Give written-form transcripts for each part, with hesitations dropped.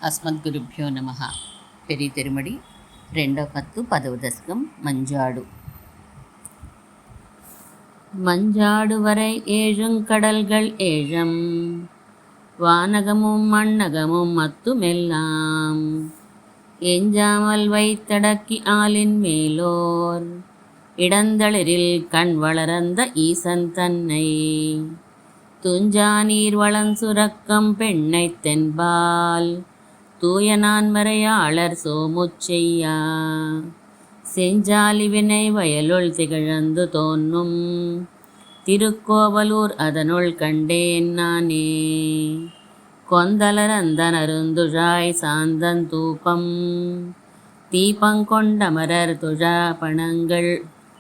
అస్మద్గురుభ్యో నమ. పెరి తిరుమడి 2వ పత్తు 10వ దశకం மஞ்சாடு. மஞ்சாடு வரை ஏழுங் கடல்கள் ஏழம், வானகமும் மண்ணகமும் மத்துமெல்லாம் எஞ்சாமல் வைத்தடக்கி ஆலின் மேலோர் இடந்தளிரில் கண் வளரந்த ஈசன் தன்னை துஞ்சா நீர் வளஞ்சுரக்கம் பெண்ணைத் தென்பால் தூய நான்மறையாளர் சோமுச்செய்யா செஞ்சாலி வினை வயலுள் திகழந்து தோன்றும் திருக்கோவலூர் அதனுள் கண்டேன் நானே. கொந்தலர் அந்தன் அருந்துழாய் சாந்தன் தூபம் தீபங்கொண்டமரர் துழா பணங்கள்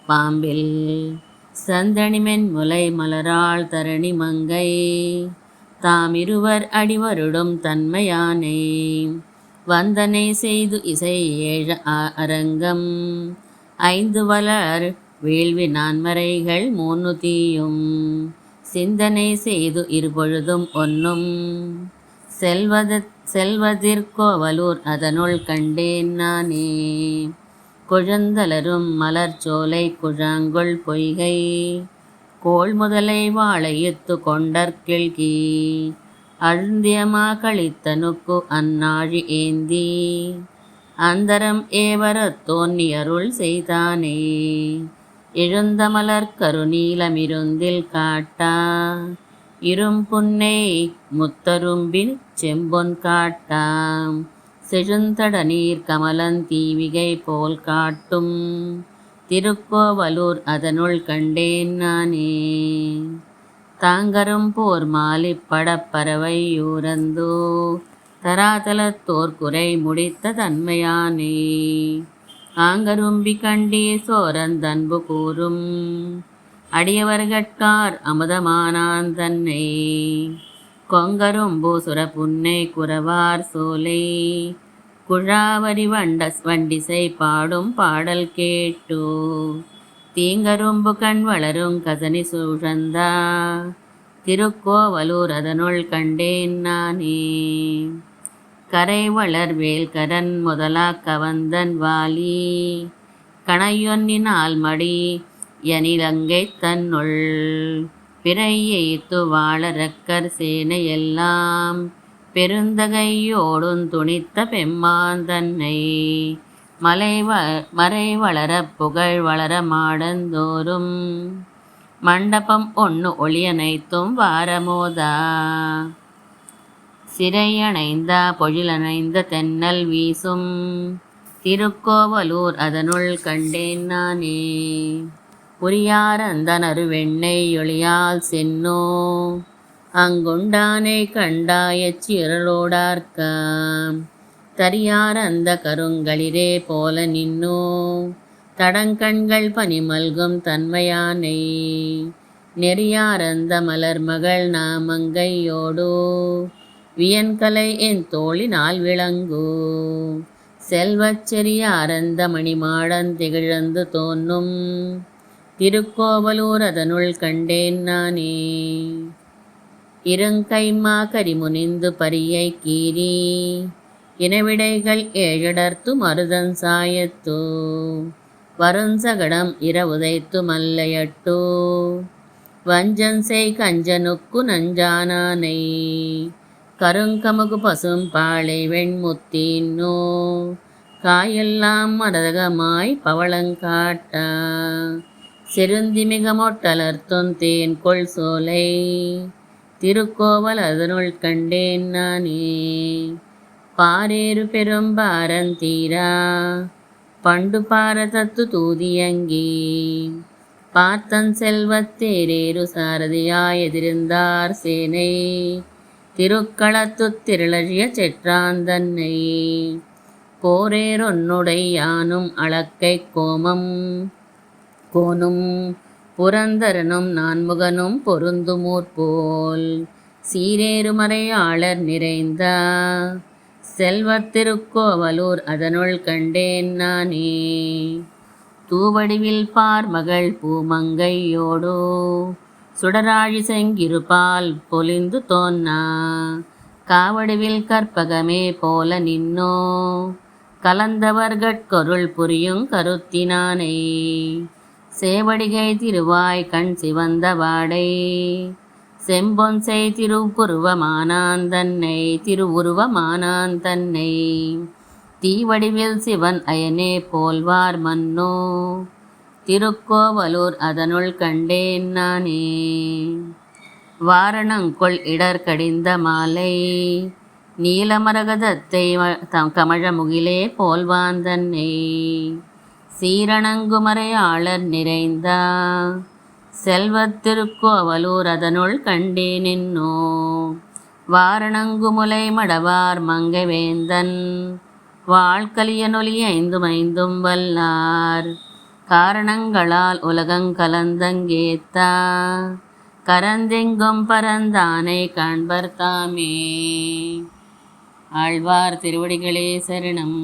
பாம்பில் சந்தனிமென் முலை மலராள் தரணி மங்கை தாமிருவர் அடிவருடும் தன்மையானே. வந்தனை செய்து இசை ஏழ அரங்கம் ஐந்து வளர் வேள்வி நான்மறைகள் மூன்னு தீயும் சிந்தனை செய்து இருபொழுதும் ஒன்னும் செல்வதிற்கோவலூர் அதனுள் கண்டேன் நானே. குழந்தலரும் மலர்ச்சோலை குழாங்கொள் பொய்கை கோள் முதலை வாழையுத்து கொண்டற்கிழ்கி அழுந்தியமா கழித்தனுக்கு அந்நாழி ஏந்தி அந்தரம் ஏவரத் தோன்னி அருள் செய்தானே. எழுந்த மலர் கருநீலமிருந்தில் காட்டா இரும்புன்னை முத்தரும்பின் செம்பொன் காட்டாம் செழுந்தட நீர் கமலன் தீவிகை போல் காட்டும் திருக்கோவலூர் அதனுள் கண்டேன் நானே. தாங்கரும் போர் மாலிப் படப்பறவை யூரந்தோ தராதலத்தோர் குறை முடித்த தன்மையானே. ஆங்கரும்பி கண்டே சோரந்தன்பு கூறும் அடியவர்கட்கார் அமுதமானான் தன்னை கொங்கரும்பு சுரப்புன்னை குறவார் சோலை குழாவரி வண்டிசை பாடும் பாடல் கேட்டோ தீங்கரும்பு கண் வளரும் கசனி சுழந்தா திருக்கோவலூர் அதனுள் கண்டேன் நானே. கரை வளர் வேல்கரன் முதலா கவந்தன் வாலி கணையொன்னினால் மடி யனிலங்கை தன்னுள் பிறையெய்த்து வாழறக்கர் சேனையெல்லாம் பெருந்தகையோடுந் துணித்த பெம்மாந்தன்னை மறை வளரப் புகழ் வளர மாடந்தோறும் மண்டபம் ஒன்னு ஒளியனைத்தும் வாரமோதா சிறையணைந்தா பொழிலணைந்த தென்னல் வீசும் திருக்கோவலூர் அதனுள் கண்டேன் நானே. புரியாரந்தன் அருவெண்ணை ஒளியால் சென்னோ அங்குண்டானை கண்டாயச் சிரளோடார்க்காம் தரியார் அந்த கருங்களிரே போல நின்னோ தடங்கண்கள் பனிமல்கும் தன்மையானை நெறியாரந்த மலர்மகள் நாமங்கையோடோ வியன்கலை என் தோளினால் விளங்கோ செல்வச் செறியாரந்த மணிமாடன் திகழந்து தோன்றும் திருக்கோவலூர் அதனுள் கண்டேன் நானே. இருங்கைமா கரிமுனிந்து பரியை கீரி இனவிடைகள் ஏழடர்த்து மருதன் சாயத்தோ வருஞ்சகடம் இரவுதைத்து மல்லையட்டோ வஞ்சன் செய் கஞ்சனுக்கு நஞ்சானானை கருங்கமுகு பசும் பாளை வெண்முத்தின்னோ காயெல்லாம் மரதகமாய் பவளங்காட்டா செருந்திமிக மொட்டலர்த்தொன் தேன் கொள் சோலை திருக்கோவல் அதனுள் கண்டேன் நானே. பாரேறு பெரும் பாரந்தீரா பண்டு பாரதத்து தூதியங்கி பார்த்தன் செல்வத்தேரேறு சாரதியாய் எதிர்ந்தார் சேனை திருக்களத்து திரளழிய செற்றாந்தன்னை போரேறொன்னுடை யானும் அளக்கை கோனும் புரந்தரனும் நான்முகனும் பொருந்துமூர் போல் சீரேறுமறையாளர் நிறைந்த செல்வத்திருக்கோவலூர் அதனுள் கண்டேன் நானே. தூவடிவில் பார்மகள் பூமங்கையோடோ சுடராழி செங்கிருபால் பொலிந்து தோன்னா காவடிவில் கற்பகமே போல நின்னோ கலந்தவர்கட்கொருள் புரியும் கருத்தினானை சேவடிகை திருவாய் கண் சிவந்த வாடை செம்பொன்சை திருவுருவமானான் தன்னை தீவடிவில் சிவன் அயனே போல்வார் மன்னோ திருக்கோவலூர் அதனுள் கண்டேன் நானே. வாரணங்கொள் இடர் கடிந்த மாலை நீலமரகதத்தை கமழமுகிலே போல்வான் தன்னை சீரணங்குமறையாளர் நிறைந்த செல்வத்திருக்கோவலூர் அதனுள் கண்டேனென்னோ வாரணங்குமுலை மடவார் மங்கை வேந்தன் வாழ்கலியனொலி ஐந்தும் வல்லார் காரணங்களால் உலகங்கலந்தங்கேத்தா கரந்தெங்கும் பரந்தானை காண்பர் தாமே. ஆழ்வார் திருவடிகளே சரணம்.